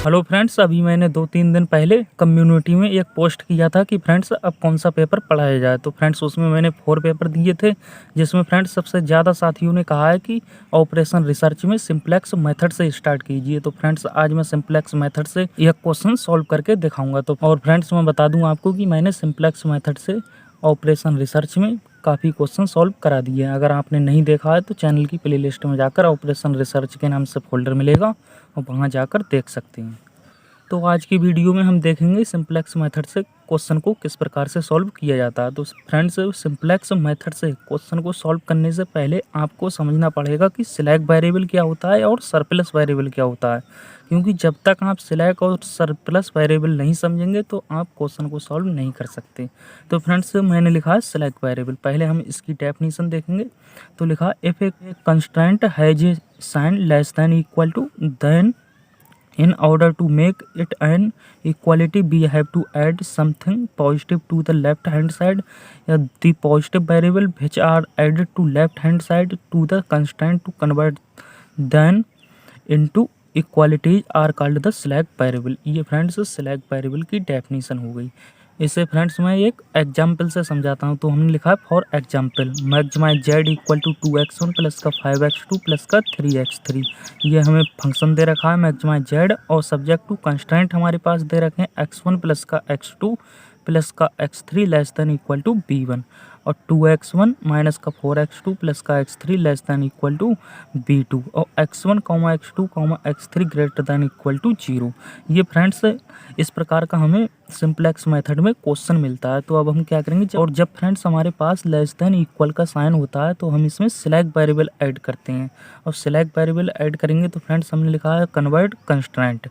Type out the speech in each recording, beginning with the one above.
Hello friends, अभी मैंने 2-3 दिन पहले कम्युनिटी में एक पोस्ट किया था कि फ्रेंड्स अब कौन सा पेपर पढ़ाया जाए। तो फ्रेंड्स उसमें मैंने 4 पेपर दिए थे, जिसमें फ्रेंड्स सबसे ज़्यादा साथियों ने कहा है कि ऑपरेशन रिसर्च में सिंप्लेक्स मेथड से स्टार्ट कीजिए। तो फ्रेंड्स आज मैं सिंप्लेक्स मेथड से एक क्वेश्चन सॉल्व करके दिखाऊंगा। तो और फ्रेंड्स मैं बता दूं आपको कि मैंने सिंप्लेक्स मेथड से ऑपरेशन रिसर्च में काफ़ी क्वेश्चन सॉल्व करा दिए हैं। अगर आपने नहीं देखा है तो चैनल की प्लेलिस्ट में जाकर ऑपरेशन रिसर्च के नाम से फोल्डर मिलेगा और वहाँ जाकर देख सकते हैं। तो आज की वीडियो में हम देखेंगे सिंप्लेक्स मेथड से क्वेश्चन को किस प्रकार से सॉल्व किया जाता है। तो फ्रेंड्स सिंप्लेक्स मेथड से क्वेश्चन को सॉल्व करने से पहले आपको समझना पड़ेगा कि सिलेक्ट वेरिएबल क्या होता है और सरप्लस वेरिएबल क्या होता है, क्योंकि जब तक आप सिलेक्ट और सरप्लस वेरिएबल नहीं समझेंगे तो आप क्वेश्चन को सॉल्व नहीं कर सकते। तो फ्रेंड्स मैंने लिखा है सिलेक्ट वेरिएबल। पहले हम इसकी डेफिनेशन देखेंगे। तो लिखा if a constraint has a sign less than equal to then in order to make it an equality we have to add something positive to the left hand side. The positive variable which are added to left hand side to the constraint to convert then into equalities are called the slack variable. ये friends slack variable की definition हो गई। इसे friends मैं एक example से समझाता हूँ। तो हमने लिखा है for example maximise Z equal to 2x1 plus का 5x2 प्लस का 3x3। ये हमें फंक्शन दे रखा है मैक्सिमाइज जेड और सब्जेक्ट टू कंस्ट्रेंट हमारे पास दे रखे हैं x1 प्लस का x2 प्लस का x3 less than equal to b1 और 2x1 माइनस का 4x2 प्लस का x3 less than equal to b2 और x1 x2 x3 greater than equal to 0। ये फ्रेंड्स इस प्रकार का हमें सिंप्लेक्स मेथड में क्वेश्चन मिलता है। तो अब हम क्या करेंगे, और जब फ्रेंड्स हमारे पास लेस दैन इक्वल का साइन होता है तो हम इसमें सिलेक्ट वेरिएबल ऐड करते हैं। और सिलेक्ट वेरिएबल ऐड करेंगे तो फ्रेंड्स हमने लिखा है कन्वर्ट कंस्ट्रेंट।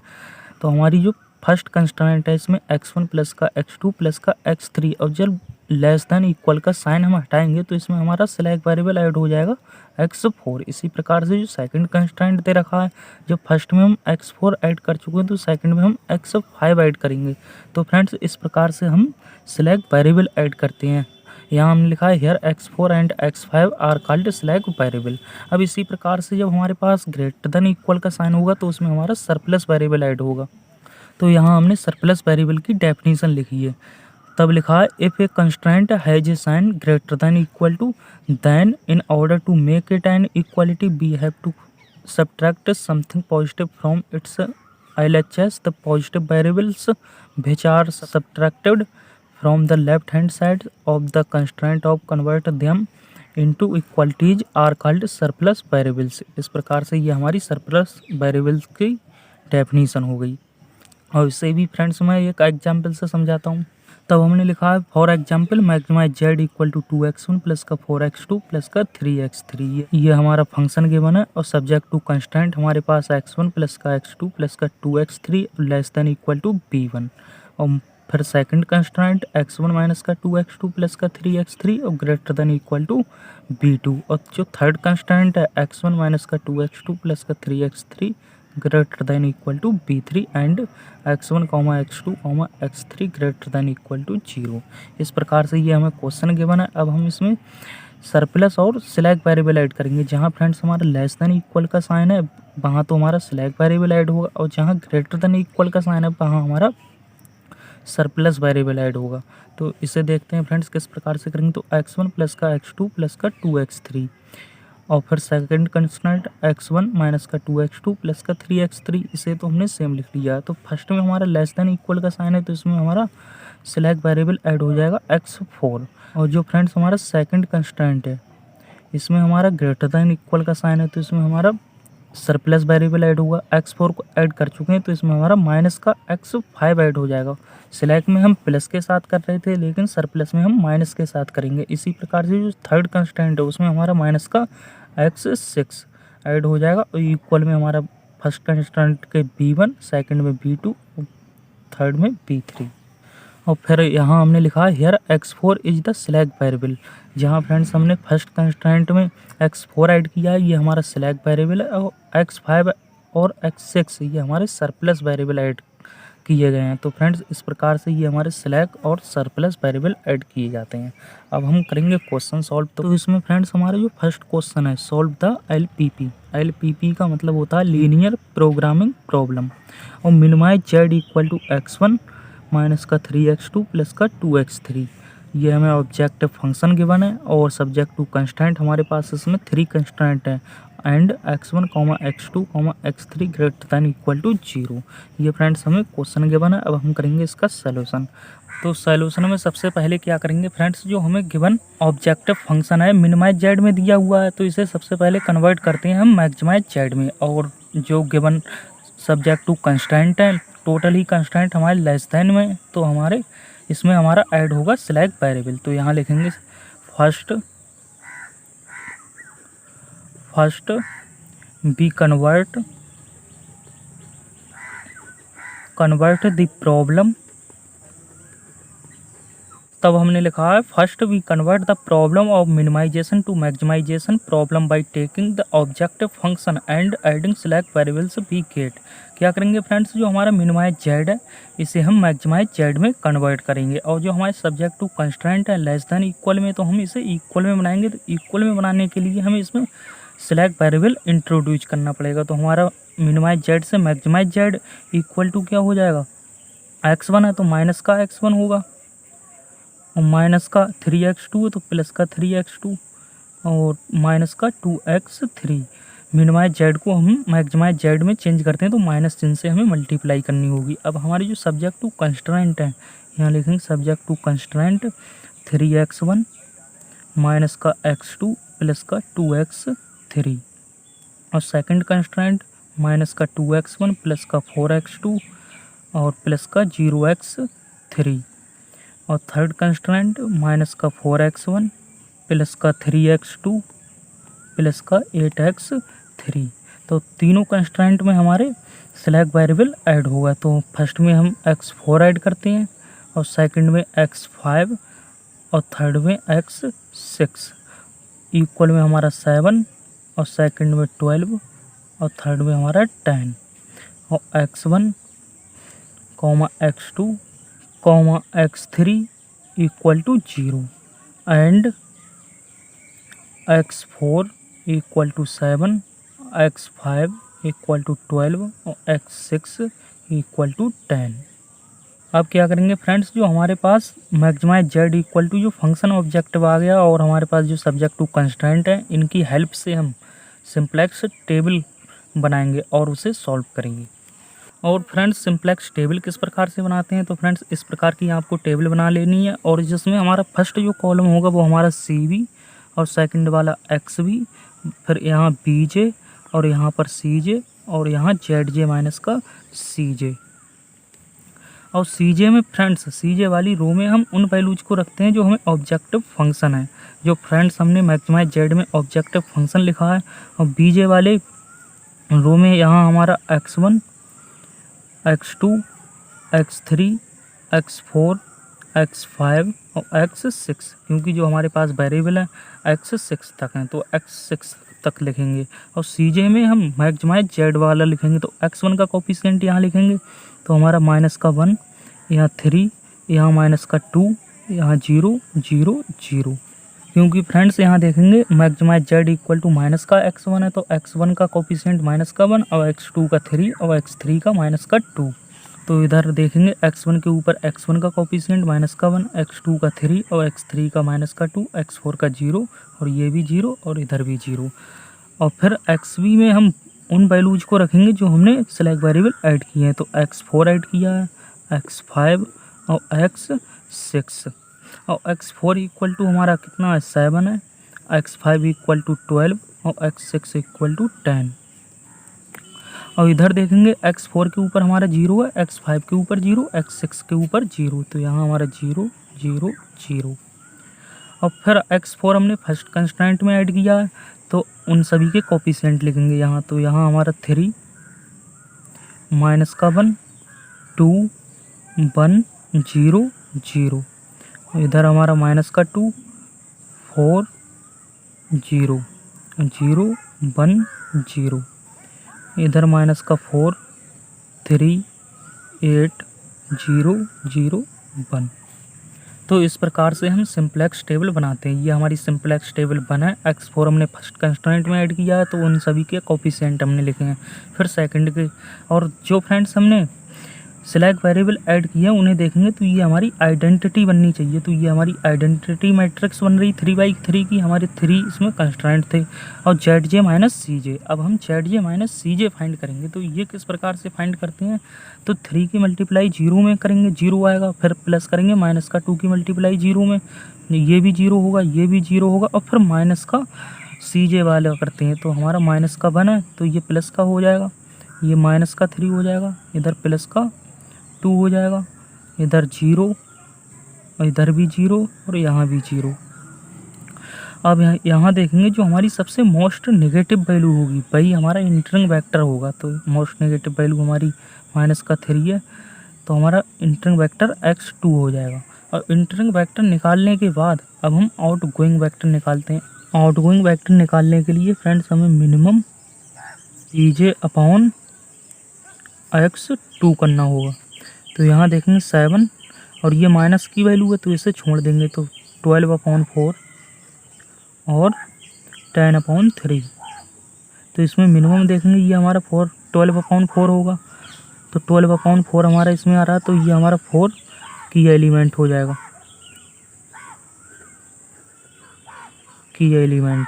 तो हमारी जो फर्स्ट कंस्ट्रेंट है इसमें x1 प्लस का x2 प्लस का x3 और जब लेस दैन इक्वल का साइन हम हटाएंगे तो इसमें हमारा सिलेक्ट वेरिएबल ऐड हो जाएगा x4। इसी प्रकार से जो सेकंड कंस्ट्रेंट दे रखा है, जो फर्स्ट में हम x4 ऐड कर चुके हैं तो सेकंड में हम x5 ऐड करेंगे। तो फ्रेंड्स इस प्रकार से हम सिलेक्ट वेरिएबल ऐड करते हैं। यहाँ हमने लिखा है here x4 and x5 are called slack variable. अब इसी प्रकार से जब हमारे पास ग्रेटर देन इक्वल का साइन होगा तो उसमें हमारा सरप्लस वेरिएबल ऐड होगा। तो यहाँ हमने सरप्लस वेरिएबल की डेफिनेशन लिखी है। तब लिखा है if a constraint has a sign greater than equal to then in order to make it an equality we have to subtract something positive from its LHS the positive variables which are subtracted from the left hand side of the constraint of convert them into equalities are called surplus variables. इस प्रकार से ये हमारी surplus variables की definition हो गई। और इसे भी फ्रेंड्स मैं एक एग्जाम्पल से समझाता हूँ। तब हमने लिखा है for example maximise Z equal to 2x1 plus का 4x2 प्लस का 3x3। ये हमारा फंक्शन गिवन है और सब्जेक्ट टू कंस्ट्रेंट हमारे पास x1 प्लस का x2 प्लस का 2x3 less than equal to b1 और फिर सेकंड कंस्ट्रेंट x1 माइनस का 2x2 प्लस का 3x3 और greater than equal to b2 और जो थर्ड कंस्ट्रेंट है x1 माइनस का 2x2 प्लस का 3x3 greater than equal to b3 and x1 x2 x3 greater than equal to 0। इस प्रकार से ये हमें क्वेश्चन गिवन है। अब हम इसमें सरप्लस और सिलेक्ट वेरिएबल ऐड करेंगे। जहाँ फ्रेंड्स हमारा लेस देन इक्वल का साइन है वहाँ तो हमारा सिलेक्ट वेरिएबल ऐड होगा और जहाँ ग्रेटर देन इक्वल का साइन है वहाँ हमारा सरप्लस वेरिएबल ऐड होगा। तो इसे देखते हैं फ्रेंड्स किस प्रकार से करेंगे। तो x1 प्लस का x2 प्लस का 2x3 और फिर सेकंड कंस्टेंट x1 माइनस का 2x2 प्लस का 3x3। इसे तो हमने सेम लिख लिया। तो फर्स्ट में हमारा लेस देन इक्वल का साइन है तो इसमें हमारा सिलेक्ट वेरिएबल ऐड हो जाएगा x4। और जो फ्रेंड्स हमारा सेकंड कंस्टेंट है इसमें हमारा ग्रेटर देन इक्वल का साइन है तो इसमें हमारा सरप्लस वेरिएबल ऐड होगा। x4 को ऐड कर चुके हैं तो इसमें हमारा माइनस का x5 ऐड हो जाएगा। सिलेक्ट में हम प्लस के साथ कर रहे थे लेकिन सरप्लस में हम माइनस के साथ करेंगे। इसी प्रकार से जो थर्ड कंस्टेंट है उसमें हमारा माइनस का x6 ऐड हो जाएगा और इक्वल में हमारा फर्स्ट कंस्टेंट के b1, सेकंड में b2, थर्ड में b3। और फिर यहाँ हमने लिखा है here x4 is the slack variable. जहाँ फ्रेंड्स हमने फर्स्ट कंस्टेंट में x4 ऐड किया है ये हमारा सिलेक्ट वेरिएबल है और x5 और x6 ये हमारे सरप्लस वेरिएबल ऐड किए गए हैं। तो फ्रेंड्स इस प्रकार से ये हमारे स्लैक और सरप्लस वेरिएबल ऐड किए जाते हैं। अब हम करेंगे क्वेश्चन सॉल्व। तो इसमें फ्रेंड्स हमारा जो फर्स्ट क्वेश्चन है, सॉल्व द LPP। LPP का मतलब होता है लीनियर प्रोग्रामिंग प्रॉब्लम। और minimise z equal to x1 minus का 3x2 प्लस का 2x3। ये हमें ऑब्जेक्टिव फंक्शन गिवन है और सब्जेक्ट टू कंस्टेंट हमारे पास इसमें 3 कंस्टेंट है and x1, x2, x3 greater than equal to 0। ये फ्रेंड्स हमें क्वेश्चन गिवन है। अब हम करेंगे इसका सॉल्यूशन। तो सॉल्यूशन में सबसे पहले क्या करेंगे फ्रेंड्स, जो हमें गिवन ऑब्जेक्टिव फंक्शन है मिनिमाइज जेड में दिया हुआ है, तो इसे सबसे पहले कन्वर्ट करते हैं हम मैक्सिमाइज जेड में। और जो गिवन सब्जेक्ट टू कंस्टेंट है, टोटली कंस्टेंट हमारे लेस दैन में, तो हमारे इसमें हमारा ऐड होगा स्लैक वेरिएबल। तो यहाँ लिखेंगे first we convert the problem. तब हमने लिखा है first we convert the problem of minimisation to maximisation problem by taking the objective function and adding slack variables we get. क्या करेंगे फ्रेंड्स, जो हमारा मिनिमाइज जेड है इसे हम मैक्सिमाइज जेड में कन्वर्ट करेंगे। और जो हमारे सब्जेक्ट टू कंस्ट्रेंट है लेस दैन इक्वल में, तो हम इसे इक्वल में बनाएंगे। तो इक्वल में बनाने के लिए हमें इसमें स्लैक वेरिएबल इंट्रोड्यूस करना पड़ेगा। तो हमारा मिनिमाइज जेड से मैक्सिमाइज जेड इक्वल टू क्या हो जाएगा, x1 है तो माइनस का x1 होगा, और माइनस का 3x2 है तो प्लस का 3x2, और माइनस का 2x3। मिनिमाइज जेड को हम मैक्सिमाइज जेड में चेंज करते हैं तो माइनस चिन्ह से हमें मल्टीप्लाई करनी होगी। अब हमारी जो सब्जेक्ट टू कंस्ट्रेंट है, यहाँ लिखेंगे subject to constraint 3x1 minus का x2 प्लस का 2x3, और सेकंड कंस्ट्रेंट माइनस का 2x1 प्लस का 4x2 और प्लस का 0x3, और थर्ड कंस्ट्रेंट माइनस का 4x1 प्लस का 3x2 प्लस का 8x3। तो तीनों कंस्ट्रेंट में हमारे स्लैक वेरिएबल ऐड होगा। तो फर्स्ट में हम x4 ऐड करते हैं, और सेकंड में x5, और थर्ड में x6। इक्वल में हमारा 7, और सेकंड में 12, और थर्ड में हमारा 10, और x1, x2, x3 equal to 0 and x4 equal to 7, x5 equal to 12 और x6 इक्वल टू 10। अब क्या करेंगे फ्रेंड्स, जो हमारे पास मैक्सिमाइज जेड इक्वल टू जो फंक्शन ऑब्जेक्टिव आ गया और हमारे पास जो सब्जेक्ट टू कंस्टेंट है, इनकी हेल्प से हम सिंप्लेक्स टेबल बनाएंगे और उसे सॉल्व करेंगे। और फ्रेंड्स सिंप्लेक्स टेबल किस प्रकार से बनाते हैं, तो फ्रेंड्स इस प्रकार की आपको टेबल बना लेनी है, और जिसमें हमारा फर्स्ट जो कॉलम होगा वो हमारा CV, और सेकंड वाला XV, फिर यहाँ BJ, और यहाँ पर CJ, और यहाँ ZJ माइनस का CJ। और CJ में फ्रेंड्स, CJ वाली रो में हम उन वैल्यूज को रखते हैं जो हमें ऑब्जेक्टिव फंक्शन है। जो फ्रेंड्स हमने मैक्सिमाइज जेड में ऑब्जेक्टिव फंक्शन लिखा है, और BJ वाले रो में यहाँ हमारा x1, x2, x3, x4, x5 और x6, क्योंकि जो हमारे पास वेरिएबल है x6 तक हैं तो x6 तक लिखेंगे। और CJ में हम मैक्सिमाइज जेड वाला लिखेंगे, तो x1 का कोफिशिएंट यहाँ लिखेंगे, तो हमारा माइनस का 1, यहाँ 3, यहाँ माइनस का 2, यहाँ 0 0 0। क्योंकि फ्रेंड्स यहाँ देखेंगे maximise Z equal to minus का x1 है, तो x1 का कोफिशिएंट माइनस का 1, और x2 का 3, और x3 का माइनस का 2। तो इधर देखेंगे x1 के ऊपर x1 का कोफिशिएंट माइनस का 1, x2 का 3, और x3 का माइनस का 2, x4 का 0, और ये भी 0, और इधर भी 0। और फिर XV में हम उन वैल्यूज को रखेंगे जो हमने सेलेक्ट वेरिएबल ऐड किए हैं, तो x4 ऐड किया है, x5 और x6। और x4 इक्वल टू हमारा कितना है, 7 है, x5 इक्वल टू 12, और x6 इक्वल टू 10। और इधर देखेंगे x4 के ऊपर हमारा 0 है, x5 के ऊपर 0, x6 के ऊपर 0, तो यहाँ हमारा 0 0 0। और फिर x4 हमने फर्स्ट कंस्टेंट में ऐड किया है, तो उन सभी के कोफिशिएंट लिखेंगे यहाँ, तो यहाँ हमारा 3, माइनस का 1, 2, 1 0 0। इधर हमारा माइनस का 2, 4 0 0 1 0। इधर माइनस का 4, 3 8 0 0 1। तो इस प्रकार से हम सिंपलेक्स टेबल बनाते हैं। ये हमारी सिंपलेक्स टेबल बना है। x4 हमने फर्स्ट कंस्ट्रेंट में ऐड किया है, तो उन सभी के कोफिशिएंट हमने लिखे हैं। फिर सेकंड के, और जो फ्रेंड्स हमने सिलेक्ट वेरिएबल ऐड किए हैं उन्हें देखेंगे तो ये हमारी आइडेंटिटी बननी चाहिए। तो ये हमारी आइडेंटिटी मैट्रिक्स बन रही 3/3 की। हमारे 3 इसमें कंस्ट्रेंट थे और ZJ माइनस CJ। अब हम ZJ माइनस CJ फाइंड करेंगे। तो ये किस प्रकार से फाइंड करते हैं, तो 3 की मल्टीप्लाई 0 में करेंगे, 0 आएगा। फिर प्लस करेंगे माइनस का 2 की मल्टीप्लाई 0 में, ये भी 0 होगा, ये भी 0 होगा, और फिर माइनस का CJ वाला करते हैं। तो हमारा माइनस का बना तो ये प्लस का हो जाएगा, ये माइनस का 3 हो जाएगा, इधर प्लस का 2 हो जाएगा, इधर 0 और इधर भी 0 और यहाँ भी 0। अब यहाँ देखेंगे जो हमारी सबसे मोस्ट नेगेटिव वैल्यू होगी वही हमारा इंटरिंग वेक्टर होगा। तो मोस्ट नेगेटिव वैल्यू हमारी माइनस का 3 है, तो हमारा इंटरिंग वेक्टर x2 हो जाएगा। और इंटरिंग वेक्टर निकालने के बाद अब हम आउट गोइंग वेक्टर निकालते हैं। आउट गोइंग वेक्टर निकालने के लिए फ्रेंड्स हमें मिनिमम CJ अपॉन x2 करना होगा। तो यहाँ देखेंगे 7 और ये माइनस की वैल्यू है तो इसे छोड़ देंगे, तो 12/4 और 10/3। तो इसमें मिनिमम देखेंगे ये हमारा 12/4 होगा। तो 12/4 हमारा इसमें आ रहा है, तो ये हमारा 4 की एलिमेंट हो जाएगा, की एलिमेंट।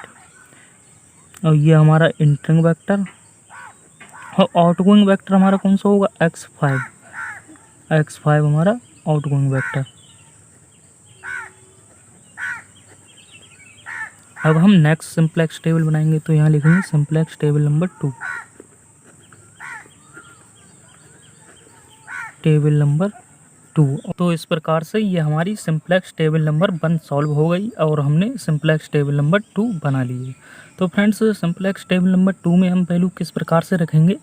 और ये हमारा इंटरिंग वेक्टर और आउटगोइंग वेक्टर हमारा कौन सा होगा, x5 हमारा आउटगोइंग वेक्टर। अब हम नेक्स्ट सिंपलेक्स टेबल बनाएंगे। तो यहाँ लिखेंगे simplex table number 2, table number 2। तो इस प्रकार से ये हमारी सिंपलेक्स टेबल नंबर 1 सॉल्व हो गई और हमने सिंपलेक्स टेबल नंबर 2 बना ली है। तो फ्रेंड्स सिंपलेक्स टेबल नंबर 2 में हम वैल्यू किस प्रकार से रखेंगे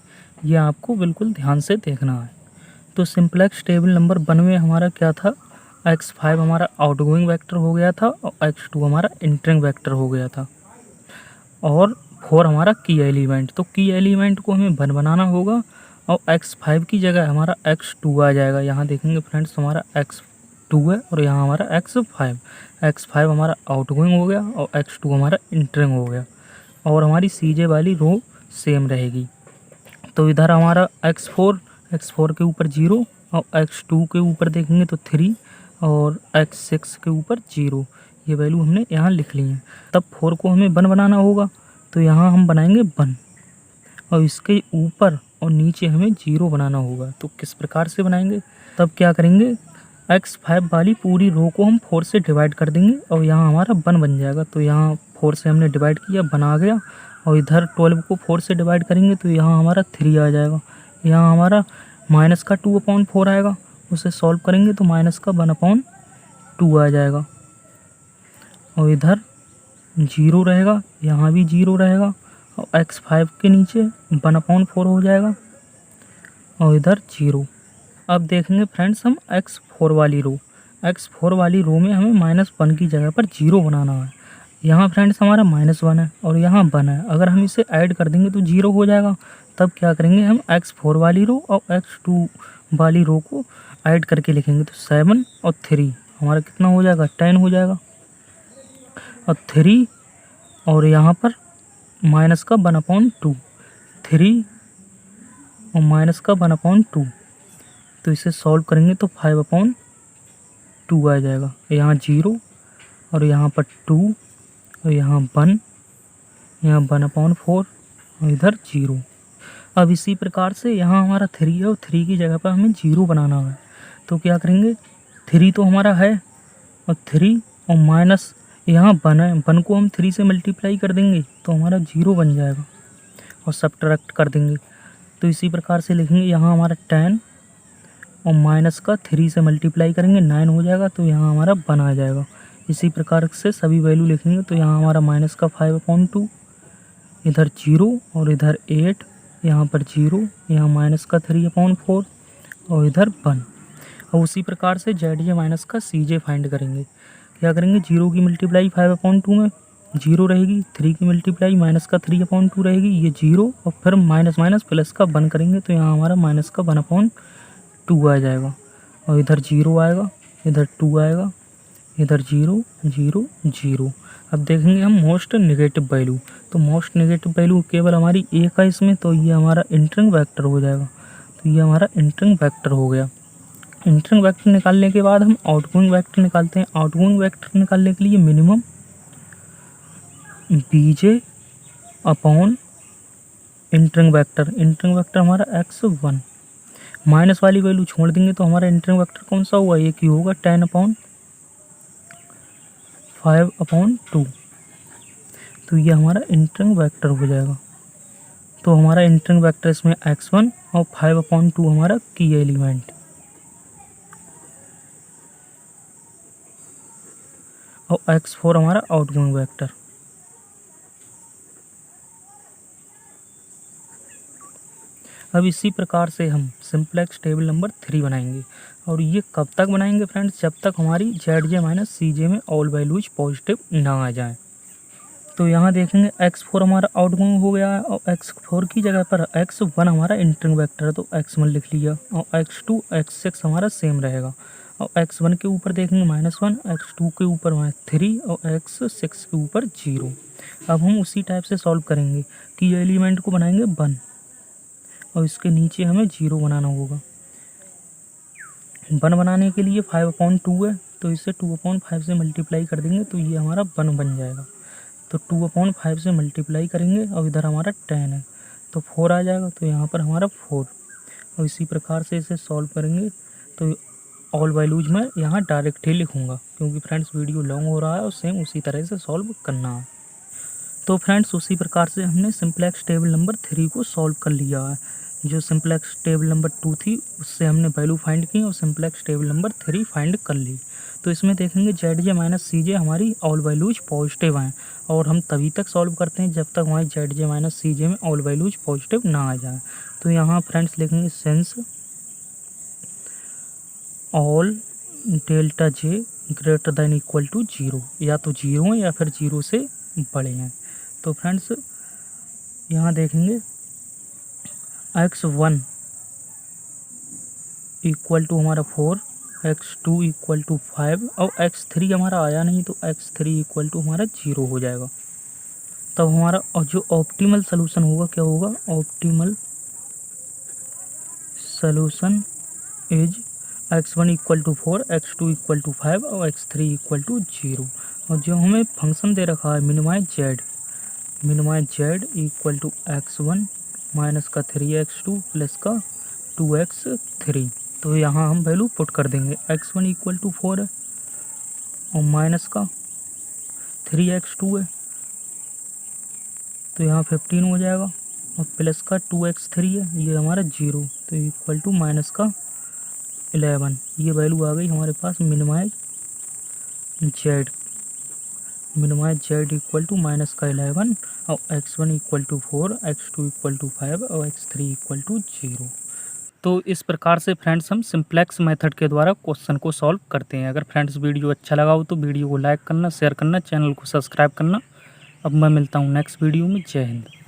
ये आपको बिल्कुल ध्यान से देखना है। तो सिंपलेक्स टेबल नंबर 1 में हमारा क्या था, x5 हमारा आउटगोइंग वेक्टर हो गया था और x2 हमारा इंटरिंग वेक्टर हो गया था और 4 हमारा की एलिमेंट। तो की एलिमेंट को हमें 1 बनाना होगा और x5 की जगह हमारा x2 आ जाएगा। यहाँ देखेंगे फ्रेंड्स हमारा x2 है और यहाँ हमारा x5 हमारा आउटगोइंग हो गया और x2 हमारा इंटरिंग हो गया और हमारी CJ वाली रो सेम रहेगी। तो इधर हमारा x4 के ऊपर 0 और x2 के ऊपर देखेंगे तो 3 और x6 के ऊपर 0। ये वैल्यू हमने यहाँ लिख ली है। तब 4 को हमें 1 बनाना होगा, तो यहाँ हम बनाएंगे 1 और इसके ऊपर और नीचे हमें 0 बनाना होगा। तो किस प्रकार से बनाएंगे, तब क्या करेंगे, x5 वाली पूरी रो को हम 4 से डिवाइड कर देंगे और यहाँ हमारा 1 बन जाएगा। तो यहाँ 4 से हमने डिवाइड किया, 1 आ गया और इधर 12 को 4 से डिवाइड करेंगे तो यहाँ हमारा 3 आ जाएगा। यहाँ हमारा माइनस का 2/4 आएगा, उसे सॉल्व करेंगे तो माइनस का 1/2 आ जाएगा और इधर 0 रहेगा, यहाँ भी 0 रहेगा और x5 के नीचे 1/4 हो जाएगा और इधर 0। अब देखेंगे फ्रेंड्स हम x4 वाली रो में हमें -1 की जगह पर 0 बनाना है। यहाँ फ्रेंड्स हमारा -1 है और यहाँ 1 है, अगर हम इसे ऐड कर देंगे तो 0 हो जाएगा। तब क्या करेंगे, हम x4 वाली रो और x2 वाली रो को ऐड करके लिखेंगे। तो 7 और 3 हमारा कितना हो जाएगा, 10 हो जाएगा और 3 और यहाँ पर माइनस का 1/2, 3 और माइनस का 1/2। तो इसे सॉल्व करेंगे तो 5/2 आ जाएगा। यहाँ 0 और यहाँ पर 2 और यहाँ 1, यहाँ 1/4 और इधर 0। अब इसी प्रकार से यहाँ हमारा 3 है और 3 की जगह पर हमें 0 बनाना है। तो क्या करेंगे, 3 तो हमारा है और 3 और माइनस यहाँ 1 है, 1 को हम 3 से मल्टीप्लाई कर देंगे तो हमारा 0 बन जाएगा और सब्ट्रैक्ट कर देंगे। तो इसी प्रकार से लिखेंगे, यहाँ हमारा 10 और माइनस का 3 से मल्टीप्लाई करेंगे 9 हो जाएगा, तो यहाँ हमारा 1 आ जाएगा। इसी प्रकार से सभी वैल्यू लिखेंगे तो यहाँ हमारा माइनस का 5/2, इधर 0 और इधर 8, यहाँ पर 0, यहाँ माइनस का 3/4 और इधर 1। और उसी प्रकार से ZJ माइनस का CJ फाइंड करेंगे। क्या करेंगे, 0 की मल्टीप्लाई 5/2 में 0 रहेगी, 3 की मल्टीप्लाई माइनस का 3/2 रहेगी, ये 0 और फिर माइनस प्लस का 1 करेंगे तो यहाँ हमारा माइनस का 1/2 आ जाएगा। और इधर 0 आएगा, इधर 2 आएगा, इधर 0 0 0। अब देखेंगे हम मोस्ट नेगेटिव वैल्यू। तो मोस्ट नेगेटिव वैल्यू केवल हमारी एक है इसमें, तो ये हमारा इंटरिंग वेक्टर हो जाएगा। तो ये हमारा इंटरिंग वेक्टर हो गया। इंटरिंग वेक्टर निकालने के बाद हम आउटगोइंग वेक्टर निकालते हैं। आउटगोइंग वेक्टर निकालने के लिए minimum B J upon entering vector. Entering vector हमारा x1, माइनस वाली वैल्यू छोड़ देंगे तो हमारा इंटरिंग वेक्टर कौन सा हुआ, एक ही होगा 10/5/2। तो ये हमारा इंटरिंग वेक्टर हो जाएगा। तो हमारा इंटरिंग वेक्टर इसमें x1 और 5/2 हमारा की एलिमेंट, और x4 हमारा आउटगोइंग वेक्टर। अब इसी प्रकार से हम सिंप्लेक्स टेबल नंबर 3 बनाएंगे। और ये कब तक बनाएंगे फ्रेंड्स, जब तक हमारी ZJ माइनस CJ में ऑल वैल्यूज पॉजिटिव ना आ जाए। तो यहाँ देखेंगे x4 हमारा आउटगोइंग हो गया है, और x4 की जगह पर x1 हमारा इंटरिंग वेक्टर है, तो x1 लिख लिया। और x2 x6 हमारा सेम रहेगा। और x1 के ऊपर देखेंगे -1, x2 के ऊपर -3 और x6 के ऊपर 0। अब हम उसी टाइप से सॉल्व करेंगे कि ये एलिमेंट को बनाएंगे 1 और इसके नीचे हमें 0 बनाना होगा। 1 बनाने के लिए 5/2 है, तो इसे 2/5 से मल्टीप्लाई कर देंगे तो ये हमारा 1 बन जाएगा। तो 2/5 से मल्टीप्लाई करेंगे और इधर हमारा 10 है तो 4 आ जाएगा, तो यहाँ पर हमारा 4। और इसी प्रकार से इसे सॉल्व करेंगे। तो ऑल वैल्यूज में यहाँ डायरेक्ट ही लिखूँगा क्योंकि फ्रेंड्स वीडियो लॉन्ग हो रहा है और सेम उसी तरह से सॉल्व करना है। तो फ्रेंड्स उसी प्रकार से हमने सिंप्लेक्स टेबल नंबर 3 को सॉल्व कर लिया है। जो सिंप्लेक्स टेबल नंबर 2 थी उससे हमने वैल्यू फाइंड की और सिंप्लेक्स टेबल नंबर 3 फाइंड कर ली। तो इसमें देखेंगे ZJ माइनस CJ हमारी ऑल वैल्यूज पॉजिटिव हैं, और हम तभी तक सॉल्व करते हैं जब तक हमारी ZJ माइनस CJ में ऑल वैल्यूज पॉजिटिव ना आ जाए। तो यहाँ फ्रेंड्स लिखेंगे since all delta J greater than equal to 0, या तो 0 है या फिर 0 से बड़े हैं। तो फ्रेंड्स यहाँ देखेंगे x1 इक्वल टू हमारा 4, x2 इक्वल टू 5 और x3 हमारा आया नहीं, तो x3 इक्वल टू हमारा 0 हो जाएगा। तब हमारा और जो ऑप्टिमल सोल्यूशन होगा क्या होगा, optimal solution is x1 equal to 4, x2 equal to 5 और x3 इक्वल टू 0। और जो हमें फंक्शन दे रखा है minimise z equal to x1 minus का 3x2 प्लस का 2x3। तो यहाँ हम वैल्यू पुट कर देंगे। x1 इक्वल टू 4 है और माइनस का 3x2 है, तो यहाँ 15 हो जाएगा, और प्लस का 2x3 है, ये हमारा 0, तो इक्वल टू माइनस का 11। ये वैल्यू आ गई हमारे पास minimise z equal to minus का 11 और x1 equal to 4, x2 equal to 5 और x3 इक्वल टू 0। तो इस प्रकार से फ्रेंड्स हम सिंप्लेक्स मेथड के द्वारा क्वेश्चन को सॉल्व करते हैं। अगर फ्रेंड्स वीडियो अच्छा लगा हो तो वीडियो को लाइक करना, शेयर करना, चैनल को सब्सक्राइब करना। अब मैं मिलता हूँ नेक्स्ट वीडियो में। जय हिंद।